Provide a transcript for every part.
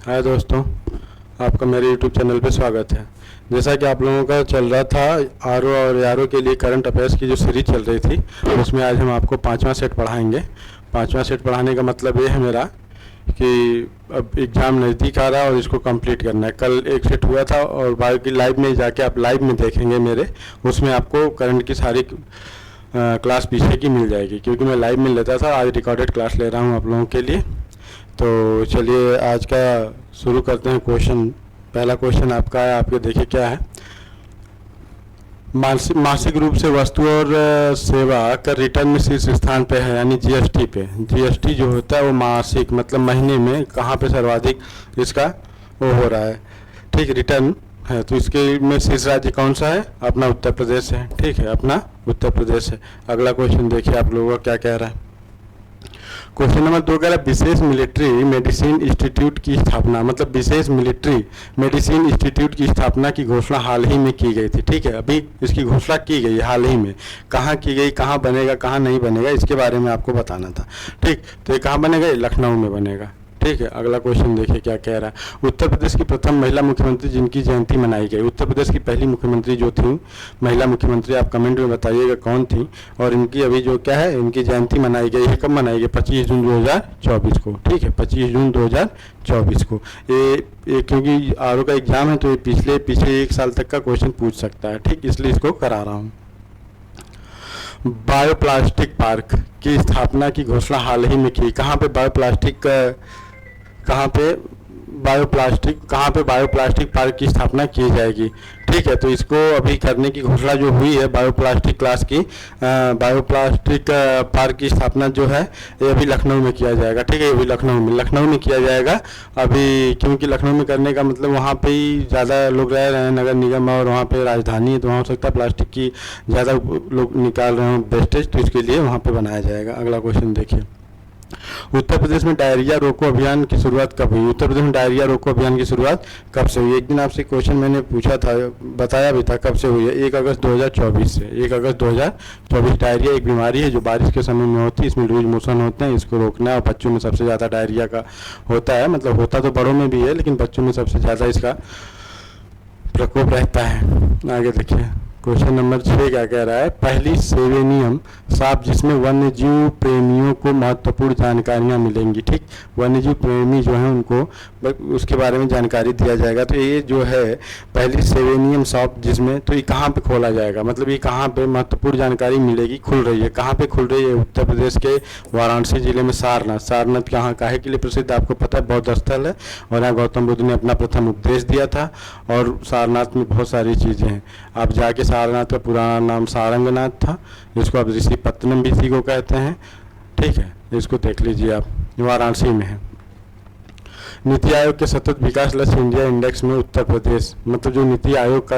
हाय दोस्तों, आपका मेरे YouTube चैनल पे स्वागत है। जैसा कि आप लोगों का चल रहा था आर और यारो के लिए करंट अफेयर्स की जो सीरीज चल रही थी, उसमें आज हम आपको पाँचवा सेट पढ़ाएंगे। पाँचवा सेट पढ़ाने का मतलब ये है मेरा कि अब एग्ज़ाम नज़दीक आ रहा है और इसको कंप्लीट करना है। कल एक सेट हुआ था और बाकी लाइव में जाके आप लाइव में देखेंगे मेरे, उसमें आपको करंट की सारी क्लास पीछे की मिल जाएगी, क्योंकि मैं लाइव में लेता था। आज रिकॉर्डेड क्लास ले रहा हूँ आप लोगों के लिए। तो चलिए आज का शुरू करते हैं। क्वेश्चन, पहला क्वेश्चन आपका है, आपके देखिए क्या है। मासिक रूप से वस्तु और सेवा कर रिटर्न में शीर्ष स्थान पे है, यानी जीएसटी पे। जीएसटी जो होता है वो मासिक मतलब महीने में कहाँ पे सर्वाधिक इसका वो हो रहा है, ठीक, रिटर्न है। तो इसके में शीर्ष राज्य कौन सा है? अपना उत्तर प्रदेश है, ठीक है, अपना उत्तर प्रदेश है। अगला क्वेश्चन देखिए आप लोगों का क्या कह रहा है। क्वेश्चन नंबर 2 कह रहा है विशेष मिलिट्री मेडिसिन इंस्टीट्यूट की स्थापना, मतलब विशेष मिलिट्री मेडिसिन इंस्टीट्यूट की स्थापना की घोषणा हाल ही में की गई थी, ठीक है। अभी इसकी घोषणा की गई हाल ही में। कहाँ की गई, कहाँ बनेगा, कहाँ नहीं बनेगा, इसके बारे में आपको बताना था, ठीक। तो ये कहाँ बनेगा? लखनऊ में बनेगा, ठीक है। अगला क्वेश्चन देखिए क्या कह रहा है। उत्तर प्रदेश की प्रथम महिला मुख्यमंत्री जिनकी जयंती मनाई गई, उत्तर प्रदेश की पहली मुख्यमंत्री जो थी महिला मुख्यमंत्री, आप कमेंट में बताइएगा कौन थी। और इनकी अभी जो क्या है, इनकी जयंती मनाई गई है। कब मनाई गई? 25 जून 2024 को, ठीक है, 25 जून 2024 को। ये क्योंकि आर का एग्जाम है तो ये पिछले 1 साल तक का क्वेश्चन पूछ सकता है, ठीक, इसलिए इसको करा रहा हूँ। बायोप्लास्टिक पार्क की स्थापना की घोषणा हाल ही में की। कहाँ पे बायोप्लास्टिक कहाँ पे बायोप्लास्टिक पार्क की स्थापना की जाएगी, ठीक है। तो इसको अभी करने की घोषणा जो हुई है बायोप्लास्टिक क्लास की, बायोप्लास्टिक पार्क की स्थापना जो है ये अभी लखनऊ में किया जाएगा, ठीक है। ये भी लखनऊ में किया जाएगा अभी, क्योंकि लखनऊ में करने का मतलब वहाँ पे ही ज़्यादा लोग रह रहे हैं, नगर निगम, और वहाँ पे राजधानी है, तो वहाँ हो सकता है प्लास्टिक की ज़्यादा लोग निकाल रहे हैं वेस्टेज, तो इसके लिए वहाँ पर बनाया जाएगा। अगला क्वेश्चन देखिए। उत्तर प्रदेश में डायरिया रोको अभियान की शुरुआत कब हुई? उत्तर प्रदेश में डायरिया रोको अभियान की शुरुआत कब से हुई? एक दिन आपसे क्वेश्चन मैंने पूछा था, बताया भी था कब से हुई है। 1 अगस्त 2024 से। 1 अगस्त 2024। डायरिया एक बीमारी है जो बारिश के समय में होती है, इसमें लूज मोशन होते हैं, इसको रोकना है। और बच्चों में सबसे ज़्यादा डायरिया का होता है, मतलब होता तो बड़ों में भी है, लेकिन बच्चों में सबसे ज़्यादा इसका प्रकोप रहता है। आगे देखिए क्वेश्चन नंबर 6 क्या कह रहा है। पहली सेवेनियम सांप जिसमें वन्य जीव प्रेमियों को महत्वपूर्ण जानकारियां मिलेंगी, ठीक। वन्य जीव प्रेमी जो हैं उनको उसके बारे में जानकारी दिया जाएगा। तो ये जो है पहली सेवेनियम सांप जिसमें, तो ये कहाँ पे खोला जाएगा, मतलब ये कहाँ पे महत्वपूर्ण जानकारी मिलेगी, खुल रही है, कहाँ पे खुल रही है? उत्तर प्रदेश के वाराणसी जिले में सारनाथ। सारनाथ कहाँ काहे के लिए प्रसिद्ध आपको पता है? बौद्ध स्थल है, और यहाँ गौतम बुद्ध ने अपना प्रथम उपदेश दिया था। और सारनाथ में बहुत सारी चीज़ें हैं। आप जाके सारनाथ का पुराना नाम सारंगनाथ था, जिसको आप ऋषि पत्तनम भी इसी को कहते हैं, ठीक है। इसको देख लीजिए आप, वाराणसी में है। नीति आयोग के सतत विकास लक्ष्य इंडिया इंडेक्स में उत्तर प्रदेश, मतलब जो नीति आयोग का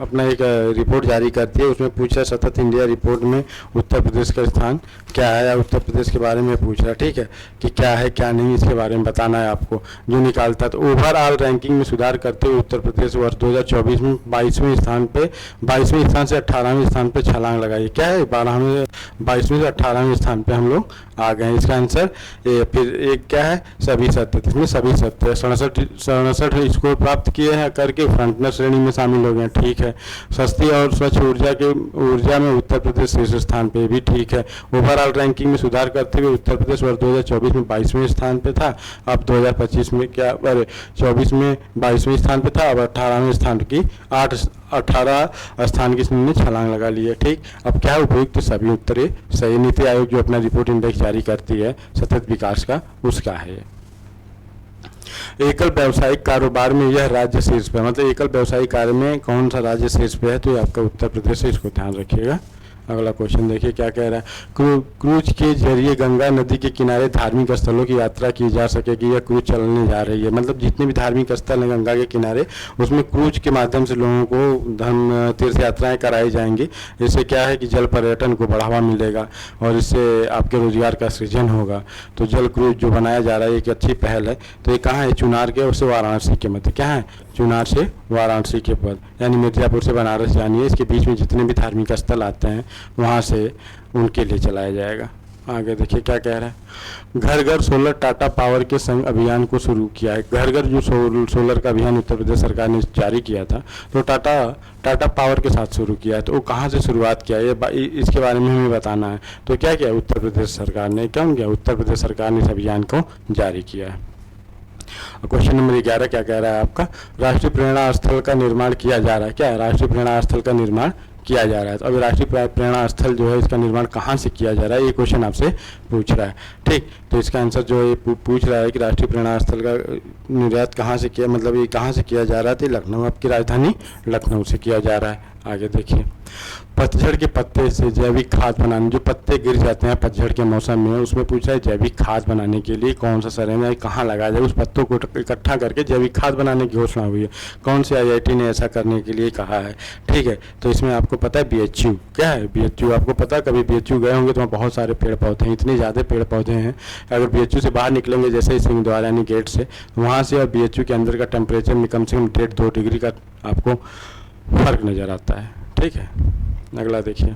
अपना एक रिपोर्ट जारी करती है, उसमें पूछा सतत इंडिया रिपोर्ट में उत्तर प्रदेश का स्थान क्या है, या उत्तर प्रदेश के बारे में पूछ रहा, ठीक है, कि क्या है क्या नहीं, इसके बारे में बताना है आपको जो निकालता है। तो ओवरऑल रैंकिंग में सुधार करते हुए उत्तर प्रदेश वर्ष 2024 में 22वें स्थान से 18वें स्थान पर छलांग लगाई। क्या है? 22वें से 18वें स्थान पर हम लोग आ गए। इसका आंसर फिर एक क्या है? सभी सत्य। इसमें सभी सत्य 67 स्कोर प्राप्त किए हैं करके फ्रंटनर श्रेणी में शामिल हो गए, ठीक है। सस्ती और स्वच्छ ऊर्जा में उत्तर प्रदेश शीर्ष स्थान पे भी, ठीक है। ओवरऑल रैंकिंग में सुधार करते हुए उत्तर प्रदेश वर्ष 2024 में 22वें स्थान पे था। अब 2025 में 24 में 22वें स्थान पे था, अब 18वें स्थान की 18 स्थान की ने छलांग लगा ली है, ठीक। अब क्या उपयुक्त सभी उत्तरे सही। नीति आयोग जो अपना रिपोर्ट इंडेक्स जारी करती है सतत विकास का, उसका है। एकल व्यावसायिक कारोबार में यह राज्य शीर्ष पे, मतलब एकल व्यावसायिक कार्य में कौन सा राज्य शीर्ष पे है? तो ये आपका उत्तर प्रदेश है, इसको ध्यान रखिएगा। अगला क्वेश्चन देखिए क्या कह रहा है। क्रूज के जरिए गंगा नदी के किनारे धार्मिक स्थलों की यात्रा की जा सकेगी। यह क्रूज चलने जा रही है, मतलब जितने भी धार्मिक स्थल हैं गंगा के किनारे, उसमें क्रूज के माध्यम से लोगों को धर्म तीर्थ यात्राएं कराई जाएंगी। इससे क्या है कि जल पर्यटन को बढ़ावा मिलेगा और इससे आपके रोजगार का सृजन होगा। तो जल क्रूज जो बनाया जा रहा है एक अच्छी पहल है। तो ये कहाँ है? चुनार के और से वाराणसी के मध्य। क्या है? चुनार से वाराणसी के पद, यानी मिर्जापुर से बनारस जानी है। इसके बीच में जितने भी धार्मिक स्थल आते हैं वहाँ से उनके लिए चलाया जाएगा। आगे देखिए क्या कह रहा है। घर घर सोलर टाटा पावर के संग अभियान को शुरू किया है। घर घर जो सोलर का अभियान उत्तर प्रदेश सरकार ने जारी किया था, तो टाटा पावर के साथ शुरू किया है। तो वो कहाँ से शुरुआत किया है, इसके बारे में हमें बताना है। तो क्या किया उत्तर प्रदेश सरकार ने, क्यों किया उत्तर प्रदेश सरकार ने इस अभियान को जारी किया है। क्वेश्चन नंबर 11 क्या कह रहा है आपका, राष्ट्रीय प्रेरणा स्थल का निर्माण किया जा रहा है। क्या है, राष्ट्रीय प्रेरणा स्थल का निर्माण किया जा रहा है। तो अभी राष्ट्रीय प्रेरणा स्थल जो है इसका निर्माण कहाँ से किया जा रहा है, ये क्वेश्चन आपसे पूछ रहा है। ठीक, तो इसका आंसर जो है पूछ रहा है कि राष्ट्रीय प्रेरणा स्थल का निर्यात कहाँ से किया, मतलब ये कहाँ से किया जा रहा है। तो लखनऊ, आपकी राजधानी लखनऊ से किया जा रहा है। आगे देखिए, पतझड़ के पत्ते से जैविक खाद बनाने, जो पत्ते गिर जाते हैं पतझड़ के मौसम में, उसमें पूछ रहा है जैविक खाद बनाने के लिए कौन सा संयंत्र कहाँ लगाया जाए। उस पत्तों को इकट्ठा करके जैविक खाद बनाने की घोषणा हुई है। कौन से IIT ने ऐसा करने के लिए कहा है। ठीक है, तो इसमें आपको पता है BHU। क्या है BHU, आपको पता है, कभी BHU गए होंगे तो वहाँ बहुत सारे पेड़ पौधे हैं, इतने ज़्यादा पेड़ पौधे हैं। अगर BHU से बाहर निकलेंगे जैसे ही सिंह द्वार यानी गेट से, वहाँ से और BHU के अंदर का टेम्परेचर में कम से कम 1.5-2 डिग्री का आपको फर्क नज़र आता है। ठीक है, अगला देखिए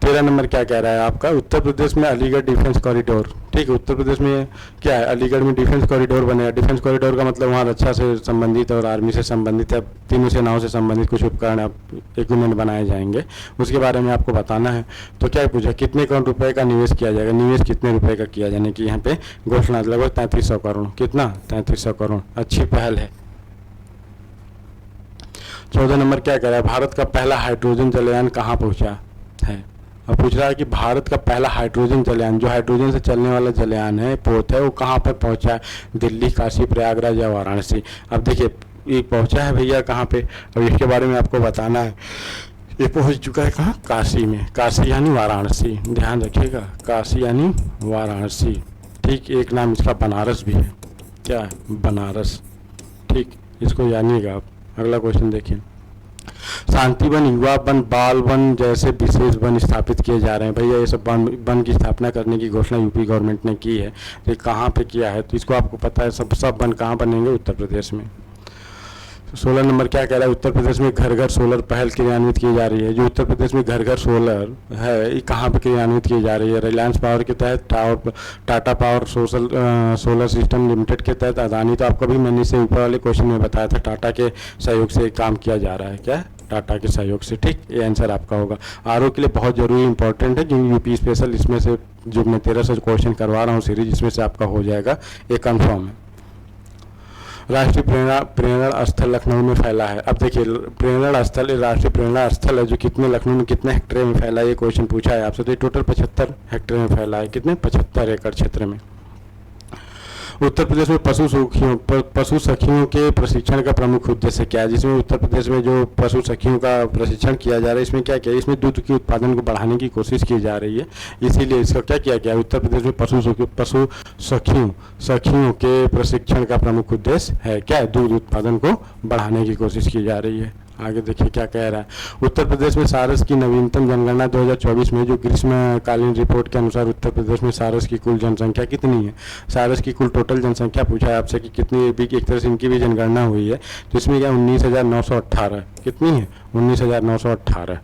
13 नंबर क्या कह रहा है आपका, उत्तर प्रदेश में अलीगढ़ डिफेंस कॉरिडोर। ठीक है, उत्तर प्रदेश में क्या है, अलीगढ़ में डिफेंस कॉरिडोर बनेगा। डिफेंस कॉरिडोर का मतलब वहाँ रक्षा से संबंधित और आर्मी से संबंधित है, तीनों सेनाओं से संबंधित कुछ उपकरण इक्विपमेंट बनाए जाएंगे, उसके बारे में आपको बताना है। तो क्या पूछा, कितने करोड़ रुपए का निवेश किया जाएगा, निवेश कितने रुपए का किया जाने की यहाँ पे घोषणा, लगभग 3300 करोड़। कितना, 3300 करोड़, अच्छी पहल है। 14 नंबर क्या कह रहा है, भारत का पहला हाइड्रोजन जलयान कहाँ पहुँचा है। अब पूछ रहा है कि भारत का पहला हाइड्रोजन जलयान, जो हाइड्रोजन से चलने वाला जलयान है, पोत है, वो कहाँ पर पहुँचा है, दिल्ली, काशी, प्रयागराज या वाराणसी। अब देखिए ये पहुँचा है भैया कहाँ पे, अब इसके बारे में आपको बताना है। ये पहुँच चुका है कहाँ, काशी में। काशी यानी वाराणसी, ध्यान रखिएगा, काशी यानी वाराणसी। ठीक, एक नाम इसका बनारस भी है। क्या है, बनारस। ठीक, इसको जानिएगा आप। अगला क्वेश्चन देखिए, शांति वन, युवा वन, बाल वन जैसे विशेष वन स्थापित किए जा रहे हैं। भैया ये सब वन की स्थापना करने की घोषणा यूपी गवर्नमेंट ने की है। तो ये कहाँ पे किया है, तो इसको आपको पता है, सब वन कहाँ बनेंगे, उत्तर प्रदेश में। 16 नंबर क्या कह रहा है, उत्तर प्रदेश में घर घर सोलर पहल क्रियान्वित की जा रही है। जो उत्तर प्रदेश में घर घर सोलर है, ये कहाँ पे क्रियान्वित की जा रही है, रिलायंस पावर के तहत, Tata power solar system limited के तहत, अदानी। तो आपको भी मैंने इससे ऊपर वाले क्वेश्चन में बताया था, टाटा के सहयोग से काम किया जा रहा है। क्या, टाटा के सहयोग से। ठीक, ये आंसर आपका होगा। RO के लिए बहुत जरूरी इंपॉर्टेंट है, क्योंकि यूपी स्पेशल इसमें से जो मैं 13 से क्वेश्चन करवा रहा हूँ सीरीज, इसमें से आपका हो जाएगा, ये कन्फर्म है। राष्ट्रीय प्रेरणा स्थल लखनऊ में फैला है। अब देखिए प्रेरणा स्थल, राष्ट्रीय प्रेरणा स्थल है जो कितने, लखनऊ में कितने हेक्टेयर में फैला है, ये क्वेश्चन पूछा है आपसे। तो ये टोटल 75 हेक्टेयर में फैला है। कितने, 75 एकड़ क्षेत्र में। उत्तर प्रदेश में पशु सखियों के प्रशिक्षण का प्रमुख उद्देश्य क्या है, जिसमें उत्तर प्रदेश में जो पशु सखियों का प्रशिक्षण किया जा रहा है, इसमें क्या किया, इसमें दूध के उत्पादन को बढ़ाने की कोशिश की जा रही है। इसीलिए इसका क्या किया गया, उत्तर प्रदेश में पशु सखियों के प्रशिक्षण का प्रमुख उद्देश्य है। क्या है, दूध उत्पादन को बढ़ाने की कोशिश की जा रही है। आगे देखिए क्या कह रहा है, उत्तर प्रदेश में सारस की नवीनतम जनगणना 2024 में, जो ग्रीष्मकालीन रिपोर्ट के अनुसार उत्तर प्रदेश में सारस की कुल जनसंख्या कितनी है। सारस की कुल टोटल जनसंख्या पूछा है आपसे कि कितनी, एक तरह से इनकी भी जनगणना हुई है। तो इसमें क्या 19,918, कितनी है, 19,918।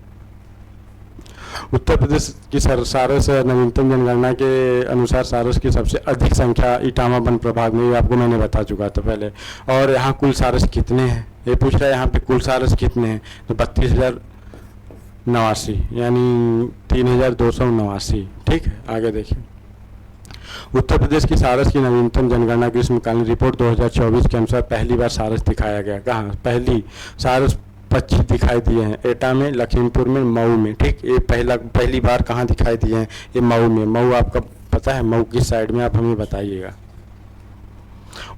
उत्तर प्रदेश की सारस नवीनतम जनगणना के अनुसार सारस की सबसे अधिक संख्या इटावा वन प्रभाग में, आपको मैंने बता चुका था पहले। और यहाँ कुल सारस कितने हैं, ये पूछ रहा है यहाँ पे कुल सारस कितने हैं, तो 32,089 यानी 3,289। ठीक है, आगे देखिए, उत्तर प्रदेश की सारस की नवीनतम जनगणना ग्रीष्मकालीन रिपोर्ट 2024 के अनुसार पहली बार सारस दिखाया गया। कहाँ, पहली सारस 25 दिखाई दिए हैं, एटा में, लखीमपुर में, मऊ में। ठीक, ये पहली बार कहाँ दिखाई दिए हैं, ये मऊ में। मऊ आपका पता है, मऊ किस साइड में, आप हमें बताइएगा।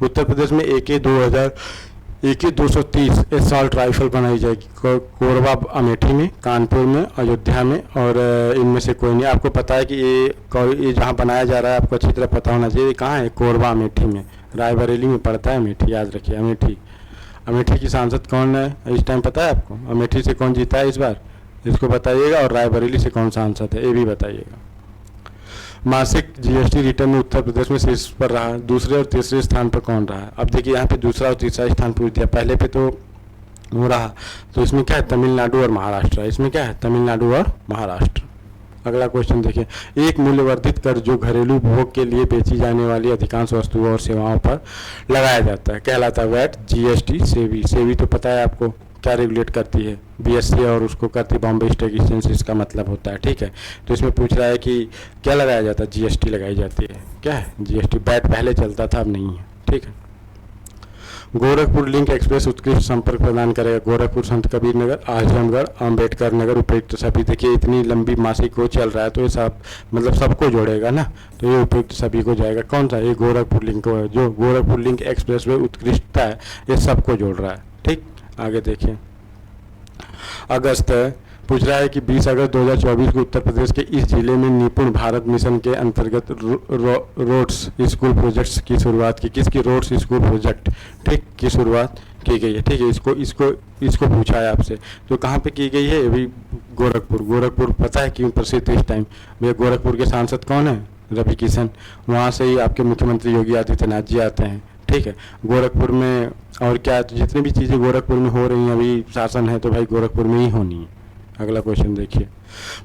उत्तर प्रदेश में AK-230 एसॉल्ट राइफल बनाई जाएगी, कोरबा अमेठी में, कानपुर में, अयोध्या में, और इनमें से कोई नहीं। आपको पता है कि ये जहाँ बनाया जा रहा है, आपको अच्छी तरह पता होना चाहिए, कहाँ है, कोरबा अमेठी में, रायबरेली में पड़ता है अमेठी, याद रखिए अमेठी। अमेठी की सांसद कौन है इस टाइम, पता है आपको, अमेठी से कौन जीता है इस बार, इसको बताइएगा। और रायबरेली से कौन सांसद है, ये भी बताइएगा। मासिक GST रिटर्न में उत्तर प्रदेश में शीर्ष पर रहा, दूसरे और तीसरे स्थान पर कौन रहा। अब देखिए यहाँ पे दूसरा और तीसरा स्थान पूछ दिया, पहले पे तो वो रहा, तो इसमें क्या है, तमिलनाडु और महाराष्ट्र। इसमें क्या है, तमिलनाडु और महाराष्ट्र। अगला क्वेश्चन देखिए, एक मूल्यवर्धित कर जो घरेलू उपभोग के लिए बेची जाने वाली अधिकांश वस्तुओं और सेवाओं पर लगाया जाता है कहलाता है वैट, जीएसटी, सेवी। सेवी तो पता है आपको क्या रेगुलेट करती है, बीएससी, और उसको करती बॉम्बे स्टॉक एक्सचेंज, इसका मतलब होता है। ठीक है, तो इसमें पूछ रहा है कि क्या लगाया जाता है, जीएसटी लगाई जाती है। क्या है जीएसटी, वैट पहले चलता था अब नहीं है। ठीक है, गोरखपुर लिंक एक्सप्रेस उत्कृष्ट संपर्क प्रदान करेगा गोरखपुर, संत कबीर नगर, आजमगढ़, अंबेडकर नगर, उपयुक्त सभी। देखिए इतनी लंबी मासिक को चल रहा है तो ये सब मतलब सबको जोड़ेगा ना, तो ये उपयुक्त सभी को जाएगा। कौन सा, ये गोरखपुर लिंक को है, जो गोरखपुर लिंक एक्सप्रेस वे उत्कृष्टता है ये सबको जोड़ रहा है। ठीक, आगे देखिए, अगस्त पूछ रहा है कि 20 अगस्त 2024 को उत्तर प्रदेश के इस जिले में निपुण भारत मिशन के अंतर्गत रोड्स स्कूल प्रोजेक्ट्स की शुरुआत की। किसकी, रोड्स स्कूल प्रोजेक्ट, ठीक, की शुरुआत की गई है। ठीक है, इसको पूछा है आपसे, तो कहाँ पे की गई है, ये भी गोरखपुर पता है क्यों प्रसिद्ध इस टाइम, भैया गोरखपुर के सांसद कौन है, रवि किशन, वहाँ से ही आपके मुख्यमंत्री योगी आदित्यनाथ जी आते हैं। ठीक है, गोरखपुर में और क्या, जितनी भी चीज़ें गोरखपुर में हो रही हैं अभी शासन है तो भाई गोरखपुर में ही होनी है। अगला क्वेश्चन देखिए,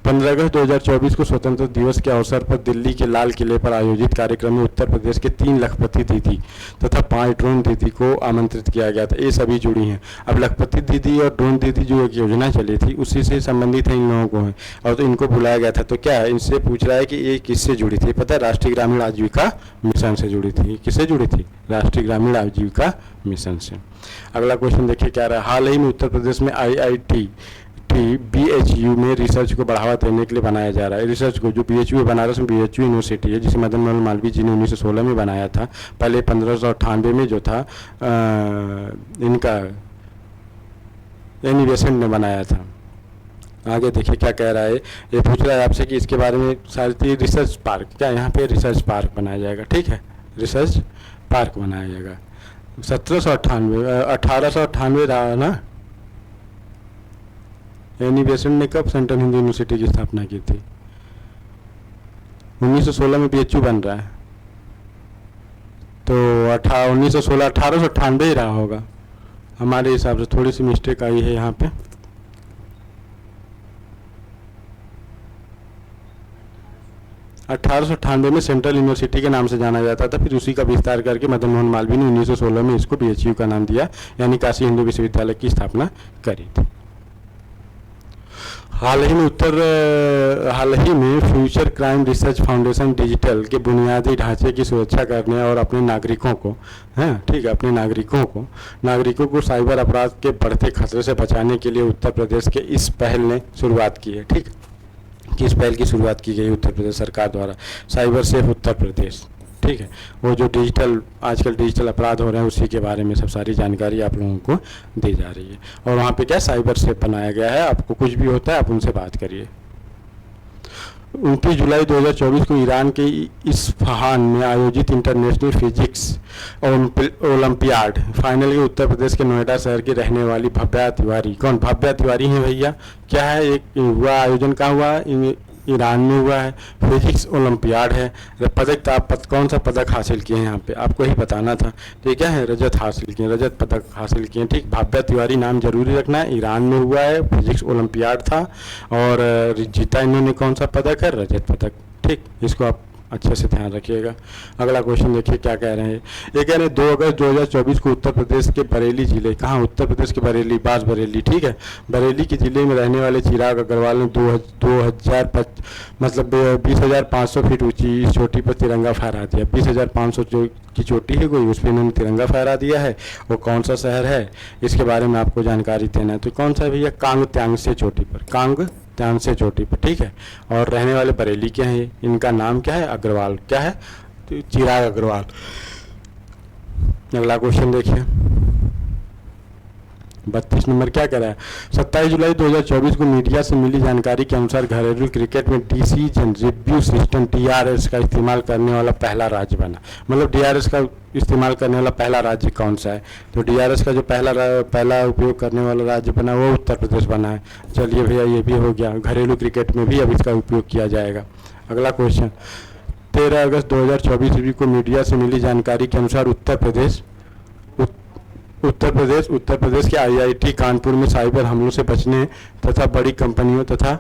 15 अगस्त 2024 को स्वतंत्रता दिवस के अवसर पर दिल्ली के लाल किले पर आयोजित कार्यक्रम में उत्तर प्रदेश के 3 लखपति दीदी तथा 5 ड्रोन दीदी को आमंत्रित किया गया था। ये सभी जुड़ी हैं। अब लखपति दीदी और ड्रोन दीदी जो एक योजना चली थी उसी से संबंधित है इन लोगों को है, और तो इनको बुलाया गया था। तो क्या है, इनसे पूछ रहा है कि ये किससे जुड़ी थी, पता है, राष्ट्रीय ग्रामीण आजीविका मिशन से जुड़ी थी। किससे जुड़ी थी, राष्ट्रीय ग्रामीण आजीविका मिशन से। अगला क्वेश्चन देखिए क्या रहा है, हाल ही में उत्तर प्रदेश में IIT BHU में रिसर्च को बढ़ावा देने के लिए बनाया जा रहा है। रिसर्च को जो BHU है बनारस में, BHU यूनिवर्सिटी है जिसे मदन मोहन मालवीय जी ने 1916 में बनाया था। पहले 1598 में जो था इनका एनी बेसेंट ने बनाया था। आगे देखिए क्या कह रहा है, ये पूछ रहा है आपसे कि इसके बारे में सारी रिसर्च पार्क, क्या यहाँ पे रिसर्च पार्क बनाया जाएगा। ठीक है, रिसर्च पार्क बनाया जाएगा। 1898 रहा ना, एनी बेसेंट ने कब सेंट्रल हिंदू यूनिवर्सिटी की स्थापना की थी, 1916 में BHU बन रहा है, तो 1916 1898 ही रहा होगा हमारे हिसाब से, थोड़ी सी मिस्टेक आई है यहाँ पे। अठारह में सेंट्रल यूनिवर्सिटी के नाम से जाना जाता था, फिर उसी का विस्तार करके मदन मोहन मालवीय ने 1916 में इसको BHU का नाम दिया, यानी काशी हिंदू विश्वविद्यालय की स्थापना करी थी। हाल ही में future crime research foundation digital के बुनियादी ढांचे की सुरक्षा करने और अपने नागरिकों को, हैं ठीक है, अपने नागरिकों को साइबर अपराध के बढ़ते खतरे से बचाने के लिए उत्तर प्रदेश के इस पहल ने शुरुआत की है। ठीक, किस पहल की शुरुआत की गई उत्तर प्रदेश सरकार द्वारा, साइबर सेफ उत्तर प्रदेश। ठीक है, वो जो आजकल डिजिटल अपराध हो रहे हैं उसी के बारे में सब सारी जानकारी आप लोगों को दी जा रही है, और वहाँ पे क्या साइबर सेफ बनाया गया है। आपको कुछ भी होता है आप उनसे बात करिए। 29 जुलाई 2024 को ईरान के इस्फहान में आयोजित इंटरनेशनल फिजिक्स ओलंपियाड फाइनल के उत्तर प्रदेश के नोएडा शहर की रहने वाली भव्या तिवारी, कौन भव्या तिवारी हैं भैया, क्या है, एक हुआ आयोजन का हुआ ईरान में हुआ है, फिजिक्स ओलंपियाड है। पदक, आप कौन सा पदक हासिल किए हैं यहाँ पे आपको ही बताना था। तो क्या है, रजत हासिल किए, रजत पदक हासिल किए। ठीक, भव्या तिवारी नाम जरूरी रखना है, ईरान में हुआ है, फिजिक्स ओलंपियाड था, और जीता इन्होंने कौन सा पदक है, रजत पदक। ठीक, इसको आप अच्छे से ध्यान रखिएगा। अगला क्वेश्चन देखिए क्या कह रहे हैं, ये कह रहे हैं 2 अगस्त 2024 को उत्तर प्रदेश के बरेली जिले, कहाँ, उत्तर प्रदेश के बरेली, बास बरेली, ठीक है, बरेली के जिले में रहने वाले चिराग अग्रवाल ने 20,500 फीट ऊंची इस चोटी पर तिरंगा फहरा दिया। 20,500 जो की चोटी है कोई, उस पर इन्होंने तिरंगा फहरा दिया है। वो कौन सा शहर है इसके बारे में आपको जानकारी देना है, तो कौन सा है भैया, कांग त्यांगसे चोटी पर, कांग त्यांगसे चोटी पर। ठीक है, और रहने वाले बरेली के हैं, इनका नाम क्या है, अग्रवाल, क्या है, तो चिराग अग्रवाल। अगला क्वेश्चन देखिए 32 नंबर क्या कह रहा है, 27 जुलाई 2024 को मीडिया से मिली जानकारी के अनुसार घरेलू क्रिकेट में डिसीजन रिव्यू सिस्टम DRS का इस्तेमाल करने वाला पहला राज्य बना। मतलब DRS का इस्तेमाल करने वाला पहला राज्य कौन सा है, तो DRS का जो पहला उपयोग करने वाला राज्य बना वो उत्तर प्रदेश बना है। चलिए भैया ये भी हो गया, घरेलू क्रिकेट में भी अब इसका उपयोग किया जाएगा। अगला क्वेश्चन 13 अगस्त 2024 को मीडिया से मिली जानकारी के अनुसार उत्तर प्रदेश के IIT कानपुर में साइबर हमलों से बचने तथा बड़ी कंपनियों तथा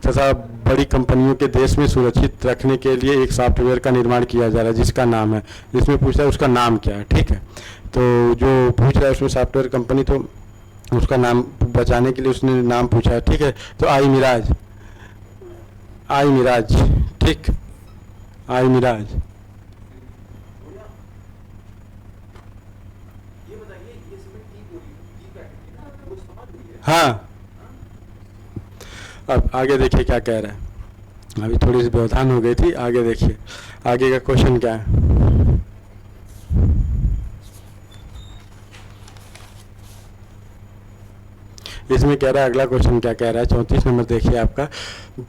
तथा बड़ी कंपनियों के देश में सुरक्षित रखने के लिए एक सॉफ्टवेयर का निर्माण किया जा रहा है जिसका नाम है, जिसमें पूछा है उसका नाम क्या है। ठीक है, तो जो पूछ रहा है उसमें सॉफ्टवेयर कंपनी, तो उसका नाम बचाने के लिए उसने नाम पूछा है। ठीक है, तो आई मिराज, आई मिराज, ठीक, आई मिराज। हाँ, अब आगे देखिए क्या कह रहा है। अभी थोड़ी सी व्यवधान हो गई थी, आगे देखिए आगे का क्वेश्चन क्या है। इसमें कह रहा है, अगला क्वेश्चन क्या कह रहा है, 34 नंबर देखिए आपका।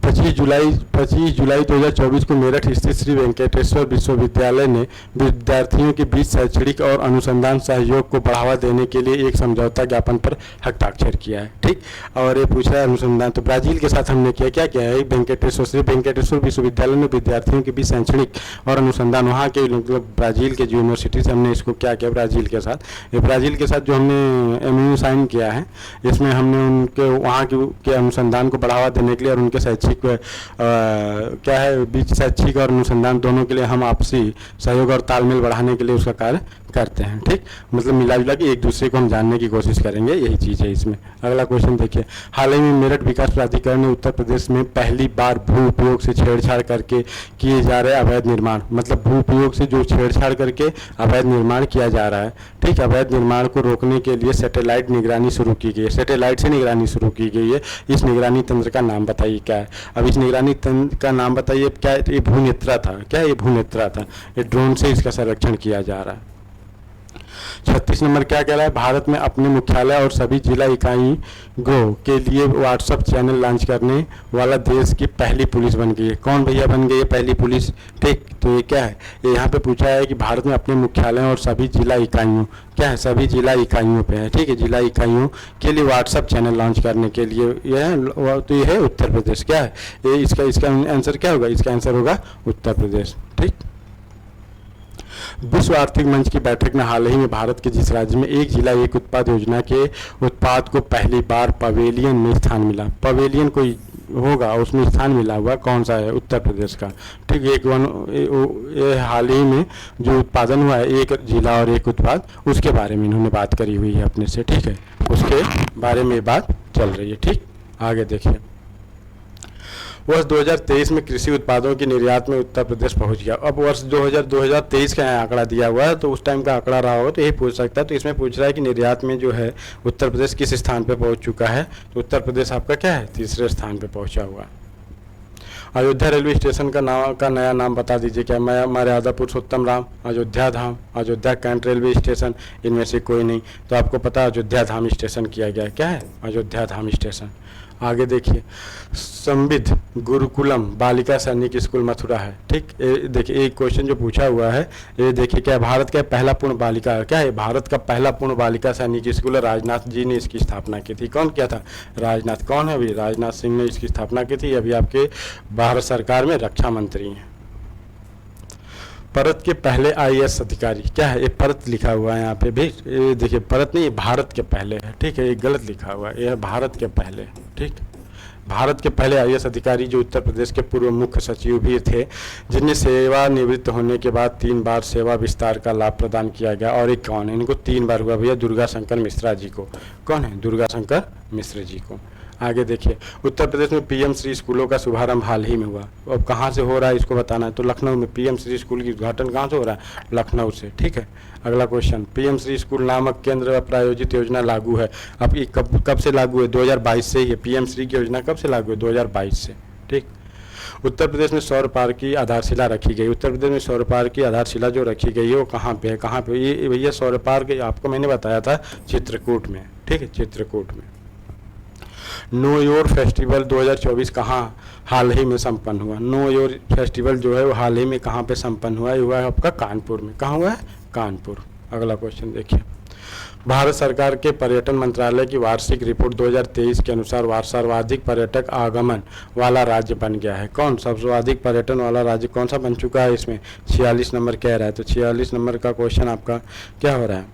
25 जुलाई 2024 को मेरठ स्थित श्री वेंकटेश्वर विश्वविद्यालय ने विद्यार्थियों के बीच शैक्षणिक और अनुसंधान सहयोग को बढ़ावा देने के लिए एक समझौता ज्ञापन पर हस्ताक्षर किया है। ठीक, और ये पूछ रहा है अनुसंधान, तो ब्राजील के साथ हमने किया, क्या किया है, श्री वेंकटेश्वर विश्वविद्यालय में विद्यार्थियों के बीच शैक्षणिक और अनुसंधान, वहाँ के मतलब ब्राजील के जो यूनिवर्सिटी से हमने इसको क्या किया ब्राजील के साथ, ये ब्राजील के साथ जो हमने MOU साइन किया है, इसमें हमने उनके वहाँ के अनुसंधान को बढ़ावा देने के लिए और उनके शैक्षिक क्या है बीच शैक्षिक और अनुसंधान दोनों के लिए हम आपसी सहयोग और तालमेल बढ़ाने के लिए उसका कार्य करते हैं। ठीक, मतलब मिला जुला के एक दूसरे को हम जानने की कोशिश करेंगे, यही चीज़ है इसमें। अगला क्वेश्चन देखिए, हाल ही में मेरठ विकास प्राधिकरण ने उत्तर प्रदेश में पहली बार भू उपयोग से छेड़छाड़ करके किए जा रहे अवैध निर्माण, मतलब भू उपयोग से जो छेड़छाड़ करके अवैध निर्माण किया जा रहा है, ठीक, अवैध निर्माण को रोकने के लिए सैटेलाइट निगरानी शुरू की गई है, सैटेलाइट से निगरानी शुरू की गई है। इस निगरानी तंत्र का नाम बताइए क्या है। अब इस निगरानी तंत्र का नाम बताइए क्या है, ये भूनेत्रा था, क्या ये भूनेत्रा था, ये ड्रोन से इसका सर्वेक्षण किया जा रहा है। 36 नंबर क्या कह रहा है, भारत में अपने मुख्यालय और सभी जिला इकाइयों के लिए व्हाट्सएप चैनल लॉन्च करने वाला देश की पहली पुलिस बन गई है। कौन भैया बन गई है पहली पुलिस। ठीक, तो ये क्या है, ये यहाँ पे पूछा है कि भारत में अपने मुख्यालय और सभी जिला इकाइयों, क्या है, सभी जिला इकाइयों पे है। ठीक है, जिला इकाइयों के लिए व्हाट्सएप चैनल लॉन्च करने के लिए तो ये है उत्तर प्रदेश। क्या है ये, इसका आंसर क्या होगा, इसका आंसर होगा उत्तर प्रदेश। ठीक, विश्व आर्थिक मंच की बैठक में हाल ही में भारत के जिस राज्य में एक जिला एक उत्पाद योजना के उत्पाद को पहली बार पवेलियन में स्थान मिला, पवेलियन कोई होगा उसमें स्थान मिला हुआ कौन सा है, उत्तर प्रदेश का। ठीक, ये हाल ही में जो उत्पादन हुआ है एक जिला और एक उत्पाद, उसके बारे में इन्होंने बात करी हुई है अपने से। ठीक है, उसके बारे में बात चल रही है। ठीक, आगे देखिए, वर्ष 2023 में कृषि उत्पादों की निर्यात में उत्तर प्रदेश पहुंच गया। अब वर्ष 2023 का आंकड़ा दिया हुआ है, तो उस टाइम का आंकड़ा रहा होगा तो यही पूछ सकता है। तो इसमें पूछ रहा है कि निर्यात में जो है उत्तर प्रदेश किस स्थान पे पहुंच चुका है, तो उत्तर प्रदेश आपका क्या है, तीसरे स्थान पे पहुंचा हुआ है। अयोध्या रेलवे स्टेशन का नया नाम बता दीजिए, क्या मर्यादा पुरुषोत्तम राम, अयोध्या धाम, अयोध्या कैंट रेलवे स्टेशन, इनमें से कोई नहीं। तो आपको पता है अयोध्या धाम स्टेशन किया गया, क्या है, अयोध्या धाम स्टेशन। आगे देखिए, संविध गुरुकुलम बालिका सैनिक स्कूल मथुरा है। ठीक, देखिए एक क्वेश्चन जो पूछा हुआ है, ये देखिए क्या भारत का पहला पूर्ण बालिका, क्या है, भारत का पहला पूर्ण बालिका सैनिक स्कूल है, राजनाथ जी ने इसकी स्थापना की थी। कौन किया था, राजनाथ। कौन है अभी, राजनाथ सिंह ने इसकी स्थापना की थी, अभी आपके भारत सरकार में रक्षा मंत्री हैं। परत के पहले IAS अधिकारी, क्या है, ये परत लिखा हुआ है यहाँ पे भी, ये देखिए परत नहीं, ये भारत के पहले है। ठीक है, ये गलत लिखा हुआ है, ये भारत के पहले। ठीक, भारत के पहले IAS अधिकारी जो उत्तर प्रदेश के पूर्व मुख्य सचिव भी थे, जिन्हें सेवानिवृत्त होने के बाद 3 बार सेवा विस्तार का लाभ प्रदान किया गया। और एक कौन है, इनको 3 बार हुआ भैया, दुर्गा शंकर मिश्रा जी को। कौन है, दुर्गा शंकर मिश्र जी को। आगे देखिए, उत्तर प्रदेश में PM श्री स्कूलों का शुभारंभ हाल ही में हुआ। अब कहाँ से हो रहा है इसको बताना है, तो लखनऊ में PM श्री स्कूल की उद्घाटन कहाँ से हो रहा है, लखनऊ से। ठीक है, अगला क्वेश्चन, PM श्री स्कूल नामक केंद्र प्रायोजित योजना लागू है। अब ये कब से लागू है, 2022 से ही है। PM श्री की योजना कब से लागू है, 2022 से। ठीक, उत्तर प्रदेश में सौर पार्क की आधारशिला रखी गई। उत्तर प्रदेश में सौर पार्क की आधारशिला जो रखी गई है वो कहाँ पे है, कहाँ पे, ये भैया सौर पार्क आपको मैंने बताया था चित्रकूट में। ठीक है, चित्रकूट में। नो योर फेस्टिवल 2024 कहाँ हाल ही में संपन्न हुआ। नो योर फेस्टिवल जो है वो हाल ही में कहाँ पे संपन्न हुआ है, हुआ है आपका कानपुर में। कहाँ हुआ है, कानपुर। अगला क्वेश्चन देखिए, भारत सरकार के पर्यटन मंत्रालय की वार्षिक रिपोर्ट 2023 के अनुसार सर्वाधिक पर्यटक आगमन वाला राज्य बन गया है। कौन सबसे अधिक पर्यटन वाला राज्य कौन सा बन चुका है, इसमें 46 नंबर कह रहा है। तो 46 नंबर का क्वेश्चन आपका क्या हो रहा है,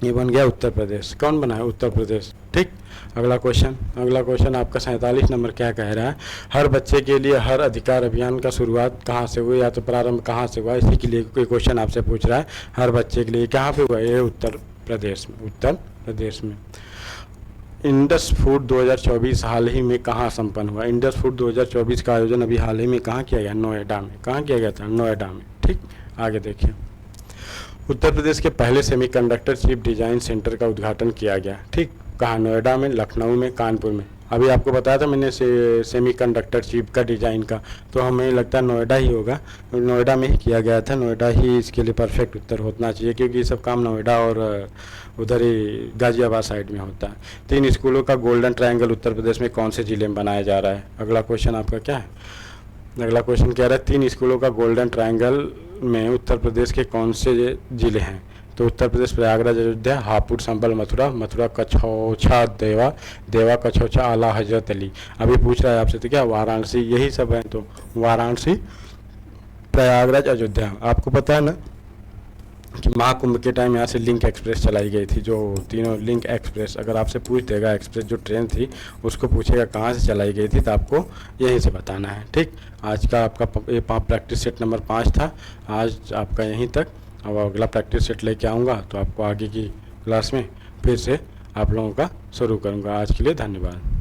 ये बन गया उत्तर प्रदेश। कौन बना है? उत्तर प्रदेश। ठीक। अगला क्वेश्चन आपका 47 नंबर क्या कह रहा है? हर बच्चे के लिए हर अधिकार अभियान का शुरुआत कहाँ से हुई, या तो प्रारंभ कहाँ से हुआ? इसी के लिए कोई क्वेश्चन आपसे पूछ रहा है। हर बच्चे के लिए कहाँ पे हुआ? ये उत्तर प्रदेश में। इंडस फूड 2024 हाल ही में कहाँ संपन्न हुआ? इंडस फूड 2024 का आयोजन अभी हाल ही में कहाँ किया गया? नोएडा में। कहाँ किया गया था? नोएडा में। ठीक। आगे देखिए, उत्तर प्रदेश के पहले सेमीकंडक्टर चिप डिजाइन सेंटर का उद्घाटन किया गया। ठीक। कहाँ? नोएडा में, लखनऊ में, कानपुर में। अभी आपको बताया था मैंने सेमीकंडक्टर चिप का डिजाइन का, तो हमें लगता है नोएडा ही होगा। नोएडा में ही किया गया था। नोएडा ही इसके लिए परफेक्ट उत्तर होना चाहिए, क्योंकि ये सब काम नोएडा और उधर ही गाजियाबाद साइड में होता है। 3 स्कूलों का गोल्डन ट्रायंगल उत्तर प्रदेश में कौन से जिले में बनाया जा रहा है? अगला क्वेश्चन आपका क्या है? अगला क्वेश्चन कह रहा है 3 स्कूलों का गोल्डन ट्रायंगल में उत्तर प्रदेश के कौन से जिले हैं? तो उत्तर प्रदेश प्रयागराज, अयोध्या, हापुड़, संबल, मथुरा, कछौछा, देवा कछौछा, आला हजरत अली। अभी पूछ रहा है आपसे तो क्या वाराणसी, यही सब है। तो वाराणसी, प्रयागराज, अयोध्या। आपको पता है ना कि महाकुंभ के टाइम यहाँ से लिंक एक्सप्रेस चलाई गई थी, जो तीनों लिंक एक्सप्रेस। अगर आपसे पूछ देगा एक्सप्रेस जो ट्रेन थी, उसको पूछेगा कहाँ से चलाई गई थी, तो आपको यहीं से बताना है। ठीक। आज का आपका ये प्रैक्टिस सेट नंबर 5 था। आज आपका यहीं तक। अब अगला प्रैक्टिस सेट लेके आऊँगा तो आपको आगे की क्लास में फिर से आप लोगों का शुरू करूँगा। आज के लिए धन्यवाद।